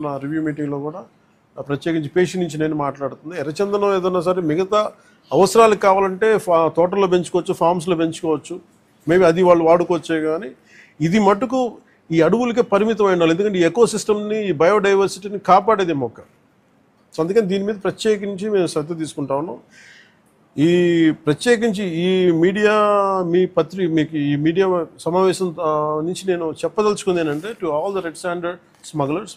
నా రివ్యూ మీటింగ్లో కూడా ప్రత్యేకించి పేషి నుంచి నేను మాట్లాడుతుంది. ఎర్రచందనం ఏదన్నా సరే మిగతా అవసరాలకు కావాలంటే తోటల్లో పెంచుకోవచ్చు, ఫామ్స్లో పెంచుకోవచ్చు, మేబీ అది వాళ్ళు వాడుకోవచ్చే. కానీ ఇది మటుకు ఈ అడవులకే పరిమితం ఉండాలి, ఎందుకంటే ఈ ఎకో సిస్టమ్ని, ఈ బయోడైవర్సిటీని కాపాడేది మొక్క. సో అందుకని దీని మీద ప్రత్యేకించి మేము శ్రద్ధ తీసుకుంటా ఉన్నాం. ఈ ప్రత్యేకించి ఈ మీడియా మీకు ఈ మీడియా సమావేశం నుంచి నేను చెప్పదలుచుకుంది ఏంటంటే, to all the red sanders smugglers,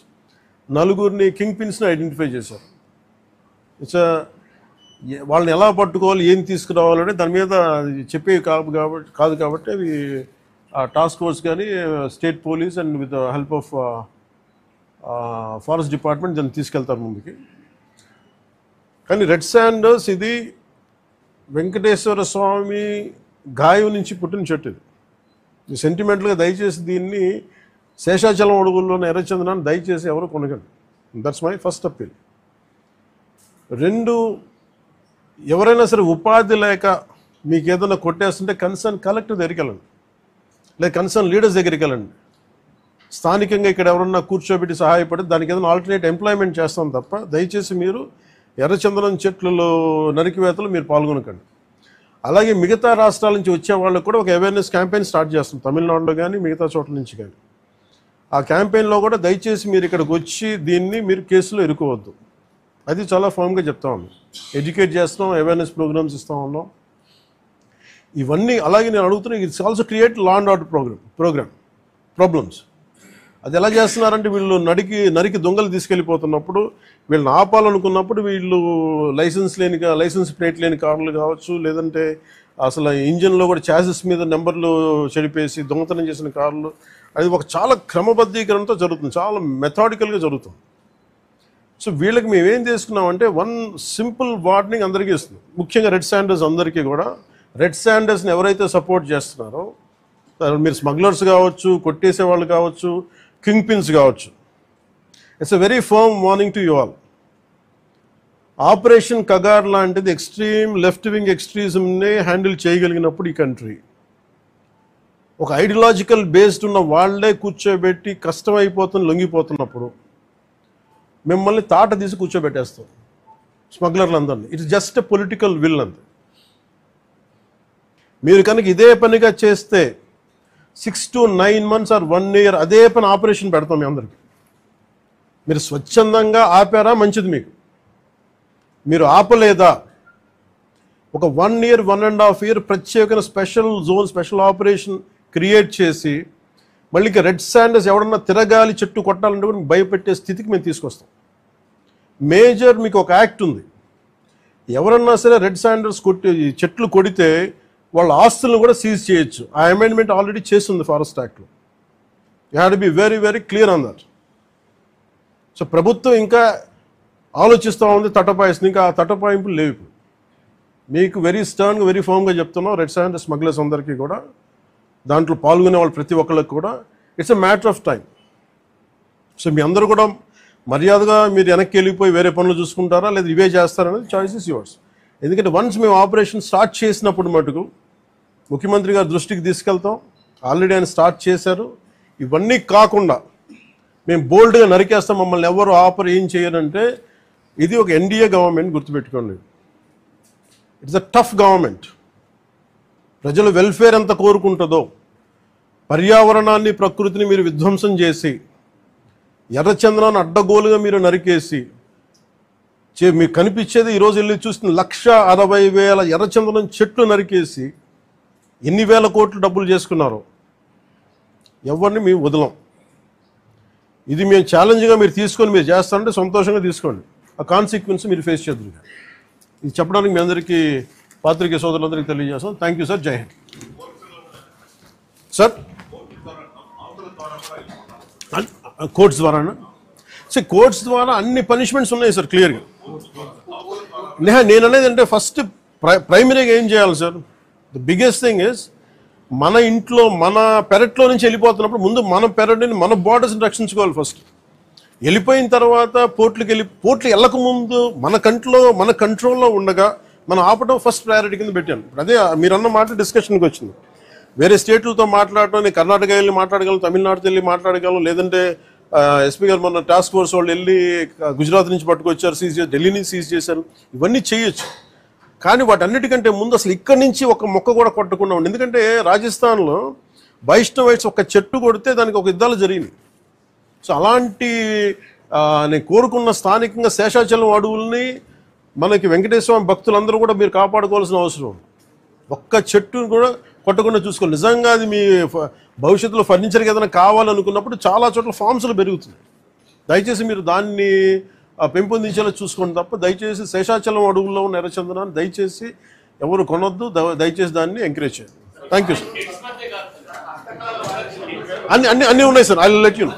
నలుగురిని కింగ్ పిన్స్ని ఐడెంటిఫై చేశారు. ఇట్స్ వాళ్ళని ఎలా పట్టుకోవాలి, ఏం తీసుకురావాలంటే దాని మీద చెప్పే కాదు కాబట్టి అవి టాస్క్ ఫోర్స్ కానీ state police and with help of forest department దాన్ని తీసుకెళ్తారు ముందుకి. కానీ రెడ్ శాండర్స్ ఇది వెంకటేశ్వర స్వామి గాయం నుంచి పుట్టిన చెట్టు. ఇది సెంటిమెంటల్గా దయచేసి దీన్ని శేషాచలం అడుగుల్లోని ఎర్రచందనాన్ని దయచేసి ఎవరు కొనగండి. That's my first appeal. 2, ఎవరైనా సరే ఉపాధి లేక మీకు ఏదైనా కొట్టేస్తుంటే కన్సర్న్ కలెక్టర్ దగ్గరికి వెళ్ళండి, లేదా కన్సర్న్ లీడర్స్ దగ్గరికి వెళ్ళండి. స్థానికంగా ఇక్కడ ఎవరన్నా కూర్చోబెట్టి సహాయపడి దానికి ఏదైనా ఆల్టర్నేట్ ఎంప్లాయ్మెంట్ చేస్తాం తప్ప దయచేసి మీరు ఎర్రచందనం చెట్లలో నరికివేతలు మీరు పాల్గొనకండి. అలాగే మిగతా రాష్ట్రాల నుంచి వచ్చే వాళ్ళకు కూడా ఒక అవేర్నెస్ క్యాంపెయిన్ స్టార్ట్ చేస్తాం, తమిళనాడులో కానీ మిగతా చోట్ల నుంచి కానీ. ఆ క్యాంపెయిన్లో కూడా దయచేసి మీరు ఇక్కడికి వచ్చి దీన్ని మీరు కేసులో ఇరుకోవద్దు, అది చాలా ఫర్మ్గా చెప్తా ఉన్నాం. ఎడ్యుకేట్ చేస్తున్నాం, అవేర్నెస్ ప్రోగ్రామ్స్ ఇస్తూ ఉన్నాం, ఇవన్నీ. అలాగే నేను అడుగుతున్నా, it's also create law and order problems. అది ఎలా చేస్తున్నారంటే, వీళ్ళు నరికి దొంగలు తీసుకెళ్ళిపోతున్నప్పుడు వీళ్ళని ఆపాలనుకున్నప్పుడు వీళ్ళు లైసెన్స్ ప్లేట్ లేని కార్లు కావచ్చు, లేదంటే అసలు ఇంజిన్లో కూడా చాసిస్ మీద నెంబర్లు చెడిపేసి దొంగతనం చేసిన కార్లు, అది ఒక చాలా క్రమబద్ధీకరణతో జరుగుతుంది, చాలా మెథాడికల్గా జరుగుతుంది. సో వీళ్ళకి మేమేం చేసుకున్నామంటే, వన్ సింపుల్ వార్నింగ్ అందరికీ ఇస్తుంది, ముఖ్యంగా రెడ్ శాండర్స్ అందరికీ కూడా. రెడ్ శాండర్స్ని ఎవరైతే సపోర్ట్ చేస్తున్నారో, మీరు స్మగ్లర్స్ కావచ్చు, కొట్టేసే వాళ్ళు కావచ్చు, కింగ్ పిన్స్ కావచ్చు, it's a very firm warning to you all. Operation Kagar లాంటిది ఎక్స్ట్రీమ్ లెఫ్ట్ వింగ్ ఎక్స్ట్రీజంనే హ్యాండిల్ చేయగలిగినప్పుడు ఈ కంట్రీ, ఒక ఐడియాలజికల్ బేస్డ్ ఉన్న వాళ్ళే కూర్చోబెట్టి కష్టమైపోతుంది, లొంగిపోతున్నప్పుడు మిమ్మల్ని తాట తీసి కూర్చోబెట్టేస్తాం స్మగ్లర్లందరినీ. It's just a political will అంతే. మీరు కనుక ఇదే పనిగా చేస్తే 6 to 9 months or 1 year అదే పని ఆపరేషన్ పెడతాం మీ అందరికీ. మీరు స్వచ్ఛందంగా ఆపారా మంచిది, మీరు ఆపలేదా, ఒక 1 year 1.5 year ప్రత్యేకమైన special zone, special operation create చేసి మళ్ళీ ఇంకా రెడ్ శాండర్స్ ఎవడన్నా తిరగాలి, చెట్టు కొట్టాలంటే కూడా భయపెట్టే స్థితికి మేము తీసుకొస్తాం. మేజర్ మీకు ఒక యాక్ట్ ఉంది, ఎవరన్నా సరే రెడ్ శాండర్స్ చెట్లు కొడితే వాళ్ళ ఆస్తులను కూడా సీజ్ చేయొచ్చు. ఆ అమెండ్మెంట్ ఆల్రెడీ చేస్తుంది ఫారెస్ట్ యాక్ట్లో. You have to be very very clear on that. So ప్రభుత్వం ఇంకా ఆలోచిస్తూ ఉంది, తటపాయిస్తుంది, ఇంకా ఆ తటపాయింపులు లేవు. మీకు వెరీ స్టర్న్గా, వెరీ ఫర్మ్గా చెప్తున్నాం, రెడ్ శాండర్ స్మగ్లర్స్ అందరికీ కూడా, దాంట్లో పాల్గొనే వాళ్ళు ప్రతి ఒక్కళ్ళకి కూడా it's a matter of time. So మీ అందరూ కూడా మర్యాదగా మీరు వెనక్కి వెళ్ళిపోయి వేరే పనులు చూసుకుంటారా లేదా ఇవే చేస్తారనేది చాయిస్ ఇస్ యువర్స్. ఎందుకంటే వన్స్ మేము ఆపరేషన్ స్టార్ట్ చేసినప్పుడు మటుకు ముఖ్యమంత్రి గారి దృష్టికి తీసుకెళ్తాం, ఆల్రెడీ ఆయన స్టార్ట్ చేశారు. ఇవన్నీ కాకుండా మేము బోల్డ్గా నరికేస్తాం, మమ్మల్ని ఎవరు ఏం చేయరంటే, ఇది ఒక ఎన్డీఏ గవర్నమెంట్, గుర్తుపెట్టుకోండి. It's a tough government. ప్రజల వెల్ఫేర్ ఎంత కోరుకుంటుందో, పర్యావరణాన్ని, ప్రకృతిని మీరు విధ్వంసం చేసి, ఎర్రచందనాన్ని అడ్డగోలుగా మీరు నరికేసి, మీకు కనిపించేది ఈరోజు వెళ్ళి చూస్తుంది 1,60,000 ఎర్రచందనం చెట్లు నరికేసి ఎన్ని వేల కోట్లు డబ్బులు చేసుకున్నారో. ఎవరిని మేము వదలం. ఇది మేము ఛాలెంజ్గా మీరు తీసుకొని మీరు చేస్తారంటే సంతోషంగా తీసుకోండి, ఆ కాన్సిక్వెన్స్ మీరు ఫేస్ చేద్దరు. ఇది చెప్పడానికి మీ అందరికీ, పాత్రికేయ సోదరులందరికీ తెలియజేస్తాం. Thank you sir. జై హింద్. సార్ కోర్ట్స్ ద్వారానా? సార్ కోర్ట్స్ ద్వారా అన్ని పనిష్మెంట్స్ ఉన్నాయి సార్ క్లియర్గా. నేను అనేది అంటే ఫస్ట్ ప్రైమరీగా ఏం చేయాలి sir, the biggest thing is, మన ఇంట్లో మన పెరట్లో నుంచి వెళ్ళిపోతున్నప్పుడు ముందు మన పెరట్ని, మన బార్డర్స్ని రక్షించుకోవాలి ఫస్ట్. వెళ్ళిపోయిన తర్వాత పోర్ట్లు వెళ్ళక ముందు మన కంట్రోల్లో ఉండగా మనం ఆపడం ఫస్ట్ ప్రయారిటీ కింద పెట్టాను. అదే మీరు అన్న మాట డిస్కషన్కి వచ్చింది. వేరే స్టేట్లతో మాట్లాడటం, నేను కర్ణాటక వెళ్ళి మాట్లాడగలను, తమిళనాడుతో వెళ్ళి మాట్లాడగలను, లేదంటే ఎస్పీ గారు మొన్న టాస్క్ ఫోర్స్ వాళ్ళు వెళ్ళి గుజరాత్ నుంచి పట్టుకొచ్చారు, సీజ్ చేసి ఢిల్లీ నుంచి సీజ్ చేశారు. ఇవన్నీ చేయొచ్చు, కానీ వాటన్నిటికంటే ముందు అసలు ఇక్కడి నుంచి ఒక మొక్క కూడా కొట్టకుండా ఉండి. ఎందుకంటే రాజస్థాన్లో వైష్ణవైట్స్ ఒక చెట్టు కొడితే దానికి ఒక యుద్ధాలు జరిగినాయి. సో అలాంటి నేను కోరుకున్న స్థానికంగా శేషాచలం అడవుల్ని మనకి వెంకటేశ్వర స్వామి భక్తులందరూ కూడా మీరు కాపాడుకోవాల్సిన అవసరం ఉంది. ఒక్క చెట్టును కూడా కొట్టకుండా చూసుకోవాలి. నిజంగా అది మీ భవిష్యత్తులో ఫర్నిచర్కి ఏదైనా కావాలనుకున్నప్పుడు చాలా చోట్ల ఫామ్స్లు పెరుగుతున్నాయి. దయచేసి మీరు దాన్ని పెంపొందించేలా చూసుకోండి తప్ప దయచేసి శేషాచలం అడవుల్లో ఉన్న ఎర్రచందనాన్ని దయచేసి ఎవరు కొనొద్దు, దయచేసి దాన్ని ఎంకరేజ్ చేయండి. Thank you sir. అన్నీ ఉన్నాయి sir, I will let you know.